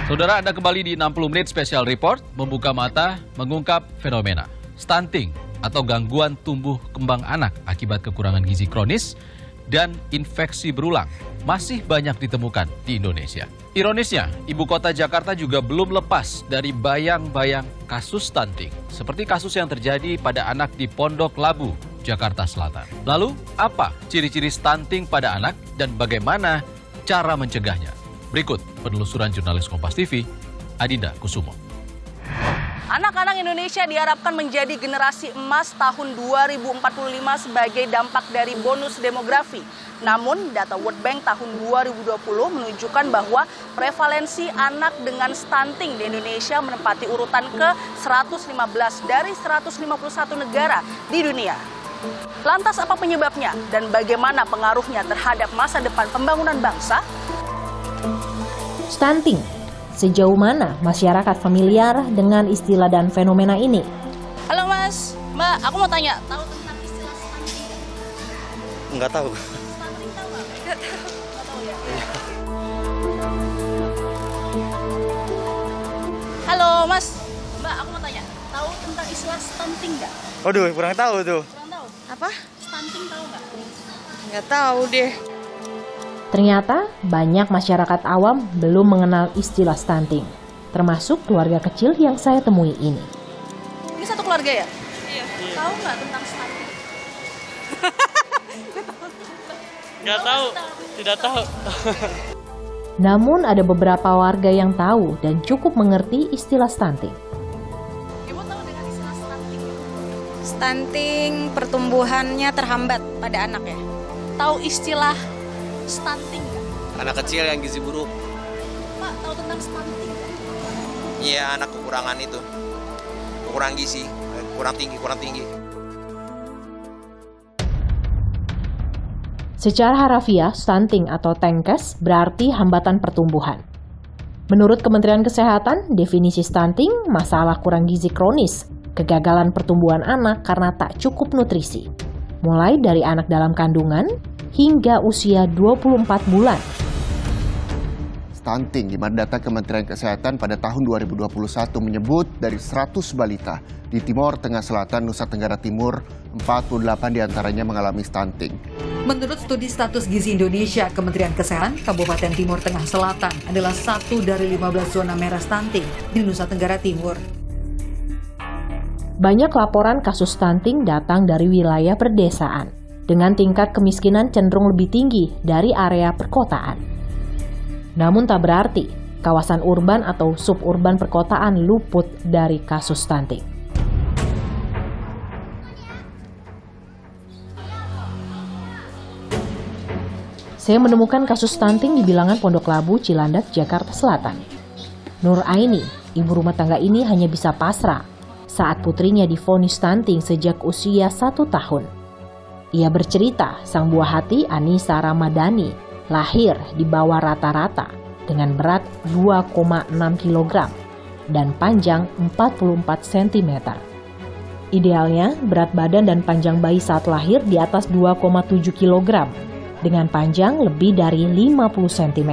Saudara, Anda kembali di 60 Menit Special Report, membuka mata, mengungkap fenomena stunting atau gangguan tumbuh kembang anak akibat kekurangan gizi kronis dan infeksi berulang masih banyak ditemukan di Indonesia. Ironisnya, ibu kota Jakarta juga belum lepas dari bayang-bayang kasus stunting, seperti kasus yang terjadi pada anak di Pondok Labu, Jakarta Selatan. Lalu, apa ciri-ciri stunting pada anak dan bagaimana cara mencegahnya? Berikut penelusuran jurnalis Kompas TV, Adinda Kusumo. Anak-anak Indonesia diharapkan menjadi generasi emas tahun 2045 sebagai dampak dari bonus demografi. Namun, data World Bank tahun 2020 menunjukkan bahwa prevalensi anak dengan stunting di Indonesia menempati urutan ke-115 dari 151 negara di dunia. Lantas apa penyebabnya dan bagaimana pengaruhnya terhadap masa depan pembangunan bangsa? Stunting. Sejauh mana masyarakat familiar dengan istilah dan fenomena ini? Halo Mas, Mbak, aku mau tanya, tahu tentang istilah stunting? Enggak tahu. Stunting tahu nggak? Nggak tahu ya. Halo Mas, Mbak, aku mau tanya, tahu tentang istilah stunting nggak? Waduh, kurang tahu tuh. Kurang tahu? Apa? Stunting tahu nggak? Nggak tahu deh. Ternyata banyak masyarakat awam belum mengenal istilah stunting, termasuk keluarga kecil yang saya temui ini. Ini satu keluarga ya? Iya. Tahu nggak tentang stunting? Nggak tahu, tidak tahu. Namun ada beberapa warga yang tahu dan cukup mengerti istilah stunting. Ibu tahu dengan istilah stunting? Stunting pertumbuhannya terhambat pada anak ya. Tahu istilah stunting nggak? Anak kecil yang gizi buruk. Pak, tahu tentang stunting nggak? Iya, anak kekurangan itu. Kurang gizi, kurang tinggi. Secara harafiah, stunting atau tengkes berarti hambatan pertumbuhan. Menurut Kementerian Kesehatan, definisi stunting masalah kurang gizi kronis, kegagalan pertumbuhan anak karena tak cukup nutrisi, mulai dari anak dalam kandungan hingga usia 24 bulan. Stunting, di mana data Kementerian Kesehatan pada tahun 2021 menyebut dari 100 balita di Timor Tengah Selatan, Nusa Tenggara Timur, 48 diantaranya mengalami stunting. Menurut studi status gizi Indonesia, Kementerian Kesehatan, Kabupaten Timur Tengah Selatan adalah satu dari 15 zona merah stunting di Nusa Tenggara Timur. Banyak laporan kasus stunting datang dari wilayah perdesaan, dengan tingkat kemiskinan cenderung lebih tinggi dari area perkotaan. Namun tak berarti kawasan urban atau suburban perkotaan luput dari kasus stunting. Saya menemukan kasus stunting di bilangan Pondok Labu, Cilandak, Jakarta Selatan. Nur Aini, ibu rumah tangga ini hanya bisa pasrah saat putrinya divonis stunting sejak usia 1 tahun. Ia bercerita sang buah hati Anissa Ramadhani lahir di bawah rata-rata dengan berat 2,6 kg dan panjang 44 cm. Idealnya berat badan dan panjang bayi saat lahir di atas 2,7 kg dengan panjang lebih dari 50 cm.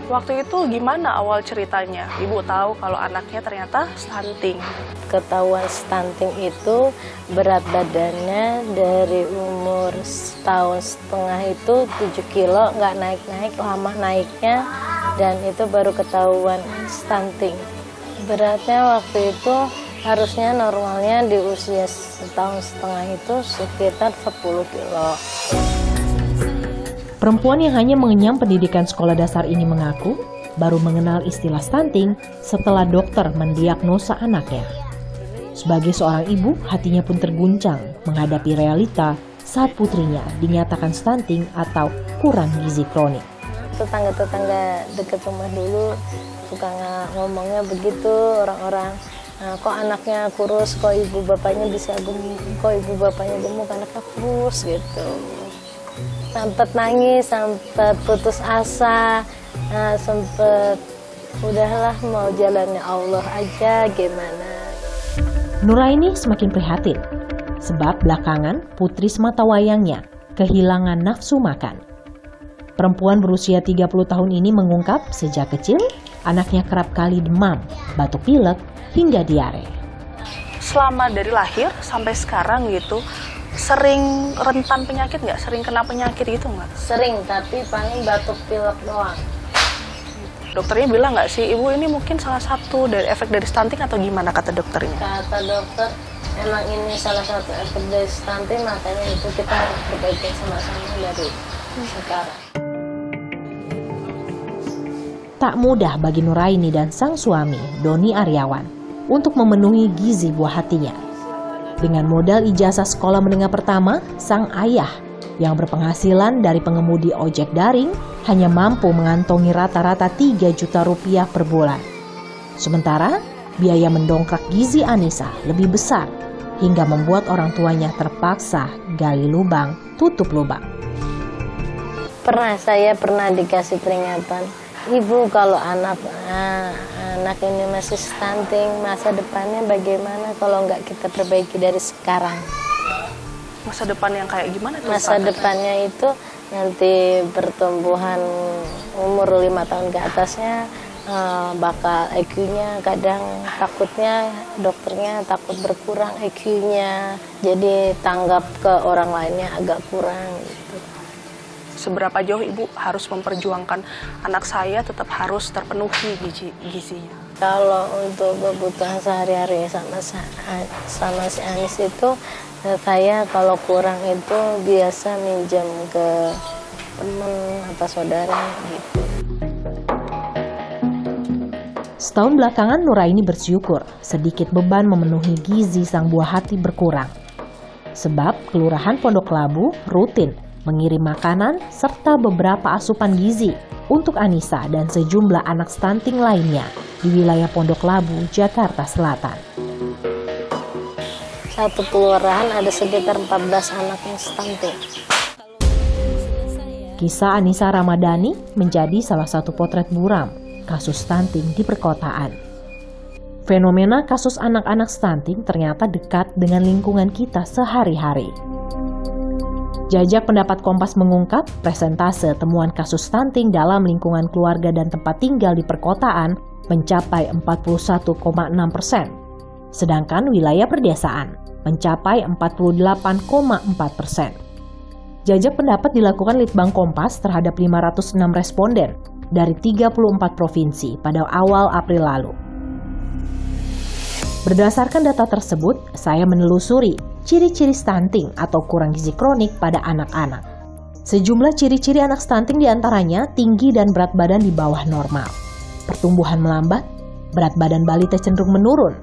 Waktu itu gimana awal ceritanya? Ibu tahu kalau anaknya ternyata stunting. Ketahuan stunting itu berat badannya dari umur 1,5 tahun itu 7 kilo, nggak naik-naik, lama naiknya, dan itu baru ketahuan stunting. Beratnya waktu itu harusnya normalnya di usia 1,5 tahun itu sekitar 10 kilo. Perempuan yang hanya mengenyam pendidikan sekolah dasar ini mengaku baru mengenal istilah stunting setelah dokter mendiagnosa anaknya. Sebagai seorang ibu, hatinya pun terguncang menghadapi realita saat putrinya dinyatakan stunting atau kurang gizi kronik. Tetangga-tetangga dekat rumah dulu suka ngomongnya begitu, orang-orang, nah, kok anaknya kurus, kok ibu bapaknya bisa gemuk, kok ibu bapaknya gemuk, anaknya kurus gitu. Sempet nangis, sempet putus asa, sempet udahlah mau jalannya Allah aja gimana. Nuraini semakin prihatin sebab belakangan putri sematawayangnya kehilangan nafsu makan. Perempuan berusia 30 tahun ini mengungkap sejak kecil anaknya kerap kali demam, batuk pilek, hingga diare. Selama dari lahir sampai sekarang gitu, sering rentan penyakit nggak? Sering kena penyakit gitu nggak? Sering, tapi paling batuk pilek doang. Dokternya bilang nggak sih, Ibu ini mungkin salah satu dari efek dari stunting atau gimana kata dokternya? Kata dokter, emang ini salah satu efek dari stunting, makanya itu kita harus perbaiki sama-sama dari sekarang. Tak mudah bagi Nuraini dan sang suami, Doni Aryawan, untuk memenuhi gizi buah hatinya. Dengan modal ijazah sekolah menengah pertama, sang ayah yang berpenghasilan dari pengemudi ojek daring hanya mampu mengantongi rata-rata 3 juta rupiah per bulan. Sementara, biaya mendongkrak gizi Anissa lebih besar hingga membuat orang tuanya terpaksa gali lubang, tutup lubang. Saya pernah dikasih peringatan, Ibu kalau anak ini masih stunting, masa depannya bagaimana kalau nggak kita perbaiki dari sekarang? Masa depan yang kayak gimana tuh? Masa depannya itu nanti pertumbuhan umur 5 tahun ke atasnya bakal IQ-nya kadang takutnya dokternya takut berkurang IQ-nya, jadi tanggap ke orang lainnya agak kurang gitu. Seberapa jauh Ibu harus memperjuangkan anak saya tetap harus terpenuhi gizinya? Kalau untuk kebutuhan sehari-hari sama si Anis itu, saya kalau kurang itu biasa minjem ke teman atau saudara gitu. Setahun belakangan Nuraini bersyukur sedikit beban memenuhi gizi sang buah hati berkurang. Sebab Kelurahan Pondok Labu rutin mengirim makanan serta beberapa asupan gizi untuk Anissa dan sejumlah anak stunting lainnya di wilayah Pondok Labu, Jakarta Selatan. Satu kelurahan ada sekitar 14 anak yang stunting. Kisah Anissa Ramadhani menjadi salah satu potret buram kasus stunting di perkotaan. Fenomena kasus anak-anak stunting ternyata dekat dengan lingkungan kita sehari-hari. Jajak Pendapat Kompas mengungkap presentase temuan kasus stunting dalam lingkungan keluarga dan tempat tinggal di perkotaan mencapai 41,6%, sedangkan wilayah perdesaan mencapai 48,4%. Jajak pendapat dilakukan Litbang Kompas terhadap 506 responden dari 34 provinsi pada awal April lalu. Berdasarkan data tersebut, saya menelusuri ciri-ciri stunting atau kurang gizi kronik pada anak-anak. Sejumlah ciri-ciri anak stunting diantaranya tinggi dan berat badan di bawah normal, pertumbuhan melambat, berat badan balita cenderung menurun,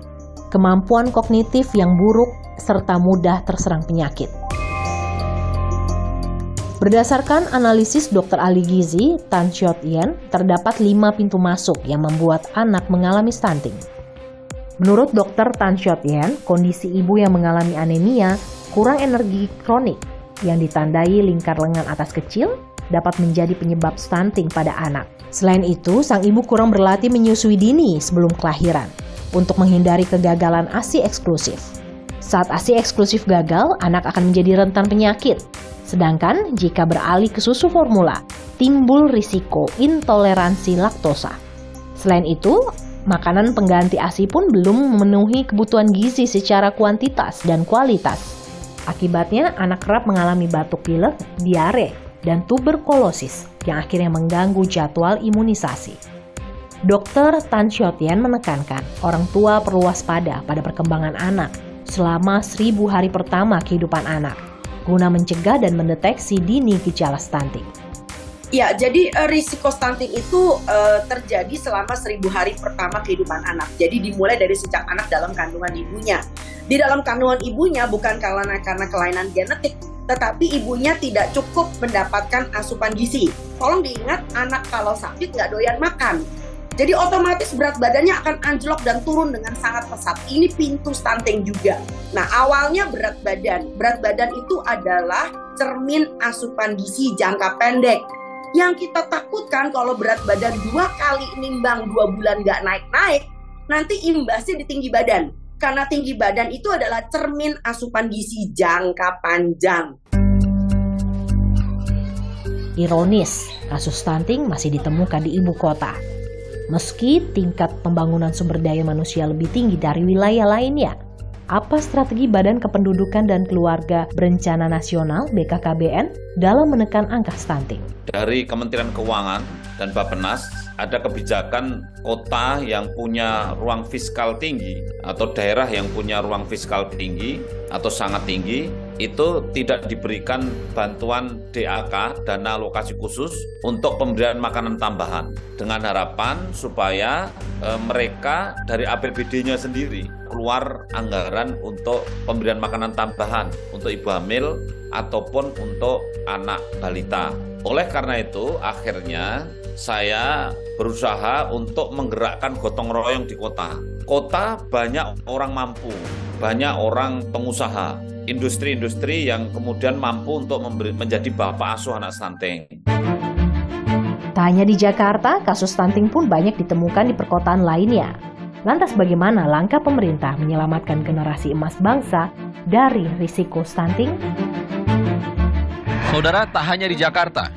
kemampuan kognitif yang buruk, serta mudah terserang penyakit. Berdasarkan analisis dokter ahli gizi Tan Xiot Yen, terdapat 5 pintu masuk yang membuat anak mengalami stunting. Menurut Dr. Tan Xiot Yen, kondisi ibu yang mengalami anemia, kurang energi kronik yang ditandai lingkar lengan atas kecil dapat menjadi penyebab stunting pada anak. Selain itu, sang ibu kurang berlatih menyusui dini sebelum kelahiran untuk menghindari kegagalan ASI eksklusif. Saat ASI eksklusif gagal, anak akan menjadi rentan penyakit. Sedangkan jika beralih ke susu formula, timbul risiko intoleransi laktosa. Selain itu, makanan pengganti ASI pun belum memenuhi kebutuhan gizi secara kuantitas dan kualitas. Akibatnya, anak kerap mengalami batuk pilek, diare, dan tuberkulosis yang akhirnya mengganggu jadwal imunisasi. Dr. Tan Xiot Yen menekankan orang tua perlu waspada pada perkembangan anak selama 1000 hari pertama kehidupan anak, guna mencegah dan mendeteksi dini gejala stunting. Ya, jadi risiko stunting itu terjadi selama 1000 hari pertama kehidupan anak. Jadi dimulai dari sejak anak dalam kandungan ibunya. Di dalam kandungan ibunya bukan karena kelainan genetik, tetapi ibunya tidak cukup mendapatkan asupan gizi. Tolong diingat, anak kalau sakit nggak doyan makan. Jadi otomatis berat badannya akan anjlok dan turun dengan sangat pesat. Ini pintu stunting juga. Nah, awalnya berat badan. Berat badan itu adalah cermin asupan gizi jangka pendek. Yang kita takutkan kalau berat badan 2 kali nimbang 2 bulan nggak naik-naik, nanti imbasnya di tinggi badan. Karena tinggi badan itu adalah cermin asupan gizi jangka panjang. Ironis, Kasus stunting masih ditemukan di ibu kota. Meski tingkat pembangunan sumber daya manusia lebih tinggi dari wilayah lainnya, apa strategi Badan Kependudukan dan Keluarga Berencana Nasional (BKKBN) dalam menekan angka stunting? Dari Kementerian Keuangan dan Bappenas ada kebijakan kota yang punya ruang fiskal tinggi atau daerah yang punya ruang fiskal tinggi atau sangat tinggi itu tidak diberikan bantuan DAK, dana alokasi khusus, untuk pemberian makanan tambahan dengan harapan supaya mereka dari APBD-nya sendiri keluar anggaran untuk pemberian makanan tambahan untuk ibu hamil ataupun untuk anak balita. Oleh karena itu, akhirnya saya berusaha untuk menggerakkan gotong royong di kota. Kota banyak orang mampu, banyak orang pengusaha, industri-industri yang kemudian mampu untuk menjadi bapak asuh anak stunting. Tak hanya di Jakarta, kasus stunting pun banyak ditemukan di perkotaan lainnya. Lantas bagaimana langkah pemerintah menyelamatkan generasi emas bangsa dari risiko stunting? Saudara, tak hanya di Jakarta,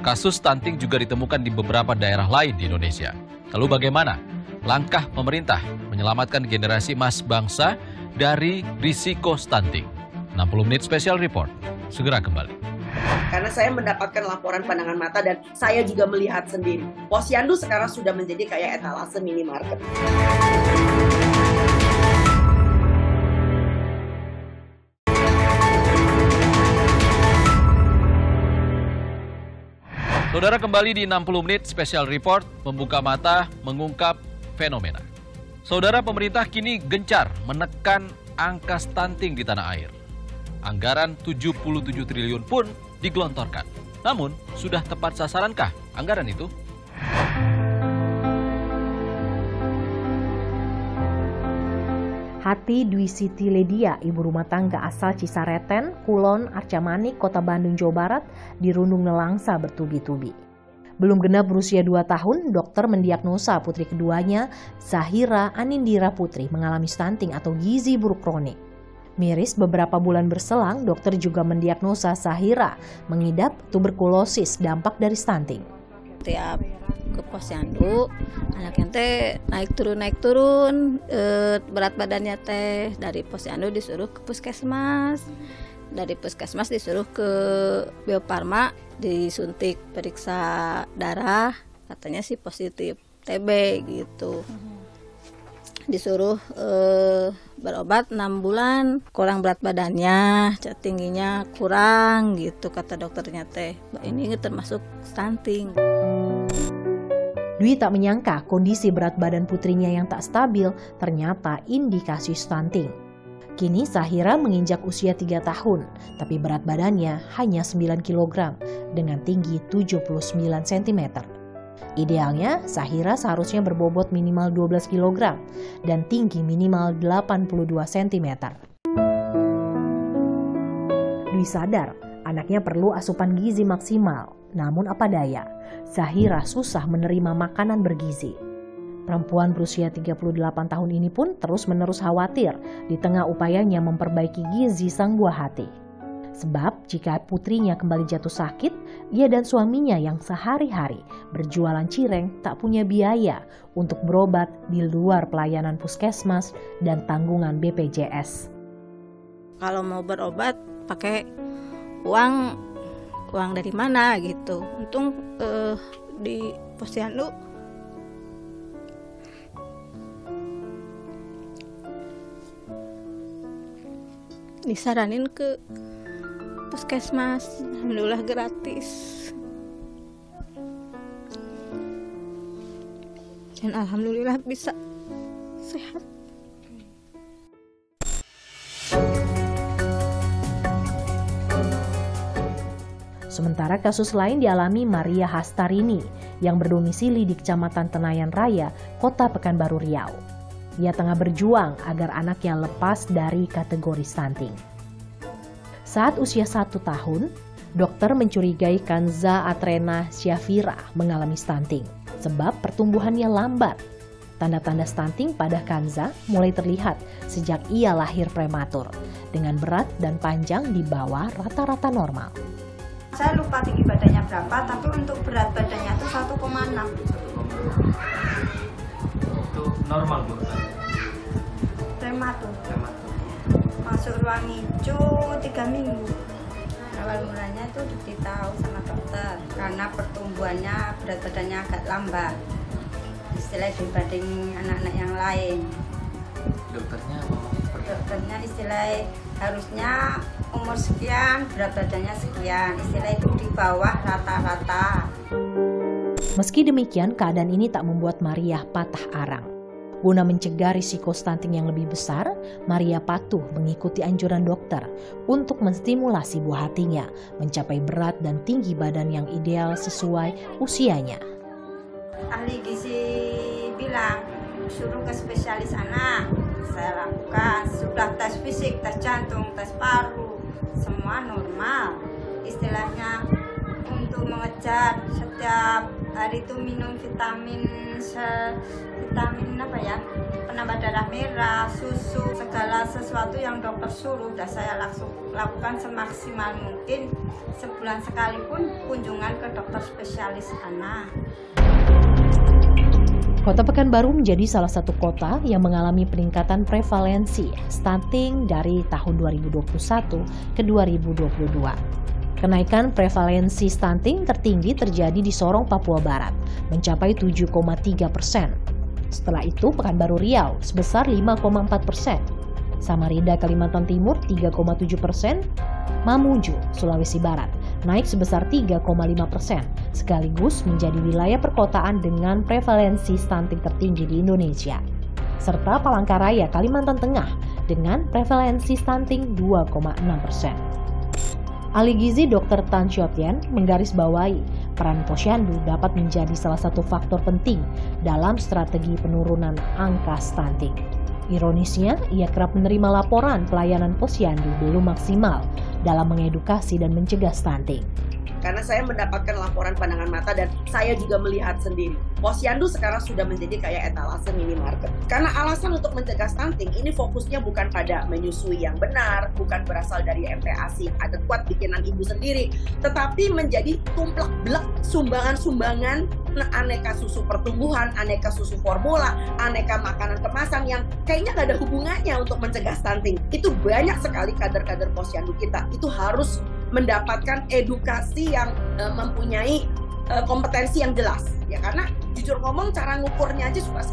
kasus stunting juga ditemukan di beberapa daerah lain di Indonesia. Lalu bagaimana langkah pemerintah menyelamatkan generasi emas bangsa dari risiko stunting? 60 menit special report, segera kembali. Karena saya mendapatkan laporan pandangan mata dan saya juga melihat sendiri. Posyandu sekarang sudah menjadi kayak etalase minimarket. Saudara, kembali di 60 menit special report, membuka mata, mengungkap fenomena. Saudara, pemerintah kini gencar menekan angka stunting di tanah air. Anggaran 77 triliun pun digelontorkan. Namun, sudah tepat sasarankah anggaran itu? Hati Dwi Siti Ledia, ibu rumah tangga asal Cisareten, Kulon, Arcamanik, Kota Bandung, Jawa Barat, dirundung nelangsa bertubi-tubi. Belum genap berusia 2 tahun, dokter mendiagnosa putri keduanya, Zahira Anindira Putri, mengalami stunting atau gizi buruk kronik. Miris beberapa bulan berselang, dokter juga mendiagnosa Zahira mengidap tuberkulosis, dampak dari stunting. Tiap ke posyandu, anaknya teh naik turun, berat badannya teh dari posyandu disuruh ke puskesmas, dari puskesmas disuruh ke Bio Farma, disuntik periksa darah, katanya sih positif TB gitu. Disuruh berobat 6 bulan, kurang berat badannya, tingginya kurang gitu kata dokternya teh. Ini termasuk stunting. Dwi tak menyangka kondisi berat badan putrinya yang tak stabil ternyata indikasi stunting. Kini Zahira menginjak usia 3 tahun, tapi berat badannya hanya 9 kg dengan tinggi 79 cm. Idealnya, Zahira seharusnya berbobot minimal 12 kg dan tinggi minimal 82 cm. Dwi sadar anaknya perlu asupan gizi maksimal, namun apa daya, Zahira susah menerima makanan bergizi. Perempuan berusia 38 tahun ini pun terus-menerus khawatir di tengah upayanya memperbaiki gizi sang buah hati. Sebab jika putrinya kembali jatuh sakit, ia dan suaminya yang sehari-hari berjualan cireng tak punya biaya untuk berobat di luar pelayanan puskesmas dan tanggungan BPJS. Kalau mau berobat pakai uang dari mana gitu. Untung di posyandu disaranin ke puskesmas, alhamdulillah gratis. Dan alhamdulillah bisa sehat. Sementara kasus lain dialami Maria Hastarini yang berdomisili di Kecamatan Tenayan Raya, Kota Pekanbaru Riau. Ia tengah berjuang agar anaknya lepas dari kategori stunting. Saat usia 1 tahun, dokter mencurigai Kanza Atrena Syafira mengalami stunting sebab pertumbuhannya lambat. Tanda-tanda stunting pada Kanza mulai terlihat sejak ia lahir prematur dengan berat dan panjang di bawah rata-rata normal. Saya lupa tinggi badannya berapa, tapi untuk berat badannya itu 1,6. Itu normal Bu? Prematur. Masuk ruang hijau 3 minggu. Awal mulanya itu diberitahu sama dokter karena pertumbuhannya berat badannya agak lambat, istilah dibanding anak-anak yang lain. Dokternya istilah harusnya umur sekian, berat badannya sekian, istilah itu di bawah rata-rata. Meski demikian, keadaan ini tak membuat Maria patah arang. Guna mencegah risiko stunting yang lebih besar, Maria patuh mengikuti anjuran dokter untuk menstimulasi buah hatinya mencapai berat dan tinggi badan yang ideal sesuai usianya. Ahli gizi bilang suruh ke spesialis anak. Saya lakukan, sudah tes fisik, tes jantung, tes paru, semua normal. Istilahnya untuk mengejar setiap hari itu minum vitamin apa ya, penambah darah merah, susu, segala sesuatu yang dokter suruh udah saya lakukan semaksimal mungkin. Sebulan sekali pun kunjungan ke dokter spesialis anak. Kota Pekanbaru menjadi salah satu kota yang mengalami peningkatan prevalensi stunting dari tahun 2021 ke 2022. Kenaikan prevalensi stunting tertinggi terjadi di Sorong, Papua Barat, mencapai 7,3%. Setelah itu, Pekanbaru Riau sebesar 5,4%. Samarinda, Kalimantan Timur 3,7%. Mamuju, Sulawesi Barat naik sebesar 3,5%, sekaligus menjadi wilayah perkotaan dengan prevalensi stunting tertinggi di Indonesia. Serta Palangkaraya, Kalimantan Tengah dengan prevalensi stunting 2,6%. Ahli gizi Dr. Tan Xiaotian menggarisbawahi peran posyandu dapat menjadi salah satu faktor penting dalam strategi penurunan angka stunting. Ironisnya, ia kerap menerima laporan pelayanan posyandu belum maksimal dalam mengedukasi dan mencegah stunting. Karena saya mendapatkan laporan pandangan mata dan saya juga melihat sendiri. Posyandu sekarang sudah menjadi kayak etalase minimarket. Karena alasan untuk mencegah stunting ini fokusnya bukan pada menyusui yang benar, bukan berasal dari MPASI adekuat bikinan ibu sendiri, tetapi menjadi tumplek blek sumbangan-sumbangan aneka susu pertumbuhan, aneka susu formula, aneka makanan kemasan yang kayaknya gak ada hubungannya untuk mencegah stunting. Itu banyak sekali kader-kader posyandu kita. Itu harus mendapatkan edukasi yang mempunyai kompetensi yang jelas, ya, karena jujur ngomong cara ngukurnya aja suka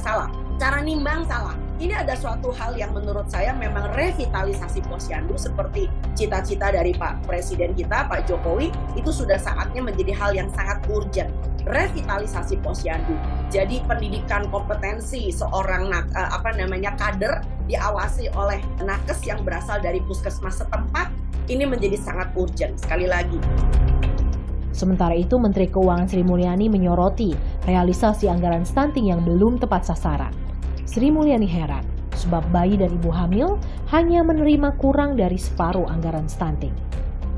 salah, cara nimbang salah. Ini ada suatu hal yang menurut saya memang revitalisasi posyandu seperti cita-cita dari Pak Presiden kita, Pak Jokowi, itu sudah saatnya menjadi hal yang sangat urgent. Revitalisasi posyandu. Jadi pendidikan kompetensi seorang kader diawasi oleh nakes yang berasal dari puskesmas setempat ini menjadi sangat urgent sekali lagi. Sementara itu, Menteri Keuangan Sri Mulyani menyoroti realisasi anggaran stunting yang belum tepat sasaran. Sri Mulyani heran, sebab bayi dan ibu hamil hanya menerima kurang dari separuh anggaran stunting.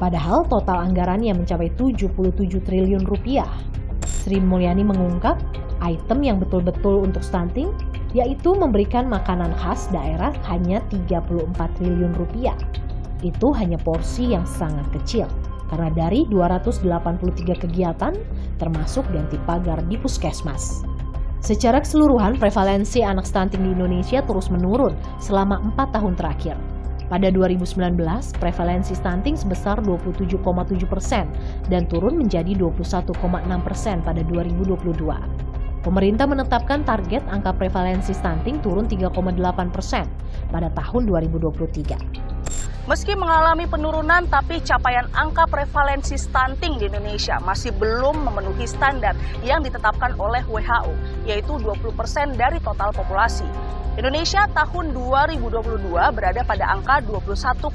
Padahal total anggarannya mencapai 77 triliun rupiah. Sri Mulyani mengungkap, item yang betul-betul untuk stunting, yaitu memberikan makanan khas daerah hanya 34 triliun rupiah. Itu hanya porsi yang sangat kecil, karena dari 283 kegiatan, termasuk ganti pagar di puskesmas. Secara keseluruhan, prevalensi anak stunting di Indonesia terus menurun selama 4 tahun terakhir. Pada 2019, prevalensi stunting sebesar 27,7% dan turun menjadi 21,6% pada 2022. Pemerintah menetapkan target angka prevalensi stunting turun 3,8% pada tahun 2023. Meski mengalami penurunan, tapi capaian angka prevalensi stunting di Indonesia masih belum memenuhi standar yang ditetapkan oleh WHO, yaitu 20% dari total populasi. Indonesia tahun 2022 berada pada angka 21,6%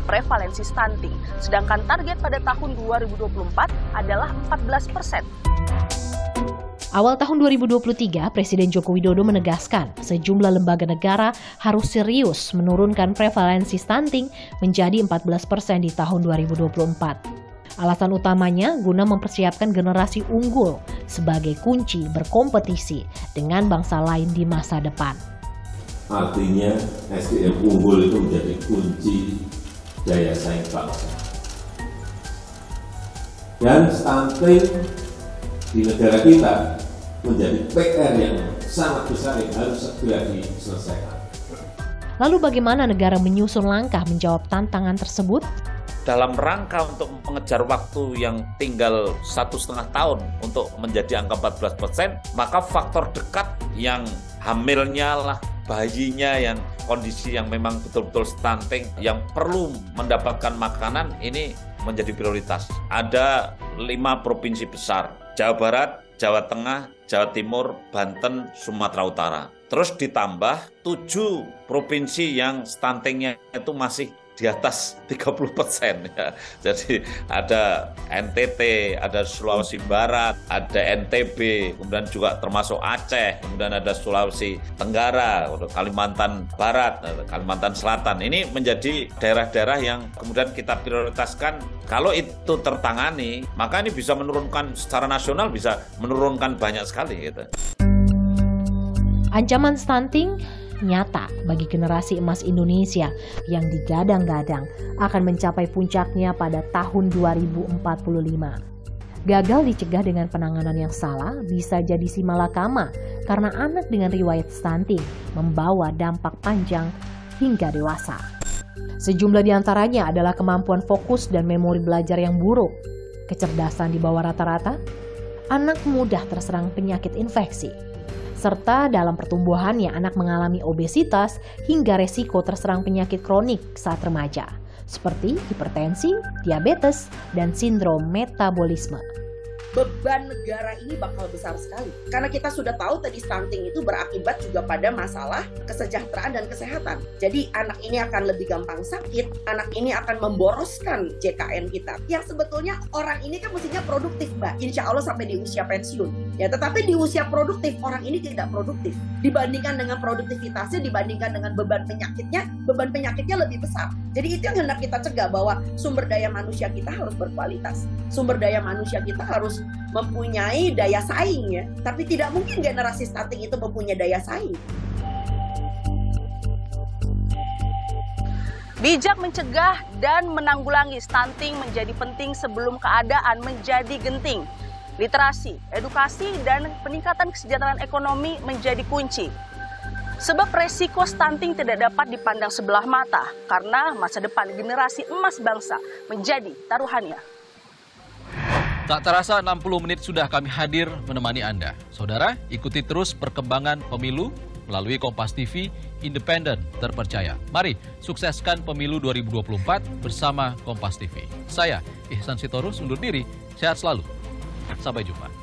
prevalensi stunting, sedangkan target pada tahun 2024 adalah 14%. Awal tahun 2023, Presiden Joko Widodo menegaskan sejumlah lembaga negara harus serius menurunkan prevalensi stunting menjadi 14% di tahun 2024. Alasan utamanya guna mempersiapkan generasi unggul sebagai kunci berkompetisi dengan bangsa lain di masa depan. Artinya SDM unggul itu menjadi kunci daya saing bangsa. Dan stunting di negara kita menjadi PR yang sangat besar yang harus segera diselesaikan. Lalu bagaimana negara menyusun langkah menjawab tantangan tersebut? Dalam rangka untuk mengejar waktu yang tinggal 1,5 tahun untuk menjadi angka 14%, maka faktor dekat yang hamilnya lah, bayinya yang kondisi yang memang betul-betul stunting, yang perlu mendapatkan makanan, ini menjadi prioritas. Ada 5 provinsi besar, Jawa Barat, Jawa Tengah, Jawa Timur, Banten, Sumatera Utara. Terus ditambah 7 provinsi yang stuntingnya itu masih di atas 30% ya. Jadi ada NTT, ada Sulawesi Barat, ada NTB, kemudian juga termasuk Aceh, kemudian ada Sulawesi Tenggara, Kalimantan Barat, Kalimantan Selatan. Ini menjadi daerah-daerah yang kemudian kita prioritaskan. Kalau itu tertangani, maka ini bisa menurunkan secara nasional, bisa menurunkan banyak sekali gitu. Ancaman stunting nyata bagi generasi emas Indonesia yang digadang-gadang akan mencapai puncaknya pada tahun 2045. Gagal dicegah dengan penanganan yang salah bisa jadi simalakama karena anak dengan riwayat stunting membawa dampak panjang hingga dewasa. Sejumlah di antaranya adalah kemampuan fokus dan memori belajar yang buruk, kecerdasan di bawah rata-rata, anak mudah terserang penyakit infeksi, serta dalam pertumbuhannya anak mengalami obesitas hingga resiko terserang penyakit kronik saat remaja, seperti hipertensi, diabetes, dan sindrom metabolisme. Beban negara ini bakal besar sekali. Karena kita sudah tahu tadi stunting itu berakibat juga pada masalah kesejahteraan dan kesehatan. Jadi anak ini akan lebih gampang sakit, anak ini akan memboroskan JKN kita. Yang sebetulnya orang ini kan mestinya produktif, Mbak. Insya Allah sampai di usia pensiun. Ya, tetapi di usia produktif, orang ini tidak produktif. Dibandingkan dengan produktivitasnya, dibandingkan dengan beban penyakitnya lebih besar. Jadi itu yang hendak kita cegah, bahwa sumber daya manusia kita harus berkualitas. Sumber daya manusia kita harus mempunyai daya saing ya, tapi tidak mungkin generasi stunting itu mempunyai daya saing. Bijak mencegah dan menanggulangi stunting menjadi penting sebelum keadaan menjadi genting. Literasi, edukasi, dan peningkatan kesejahteraan ekonomi menjadi kunci. Sebab resiko stunting tidak dapat dipandang sebelah mata karena masa depan generasi emas bangsa menjadi taruhannya. Tak terasa 60 menit sudah kami hadir menemani Anda. Saudara, ikuti terus perkembangan pemilu melalui Kompas TV, independen, terpercaya. Mari sukseskan pemilu 2024 bersama Kompas TV. Saya, Ihsan Sitorus, undur diri. Sehat selalu. Sampai jumpa.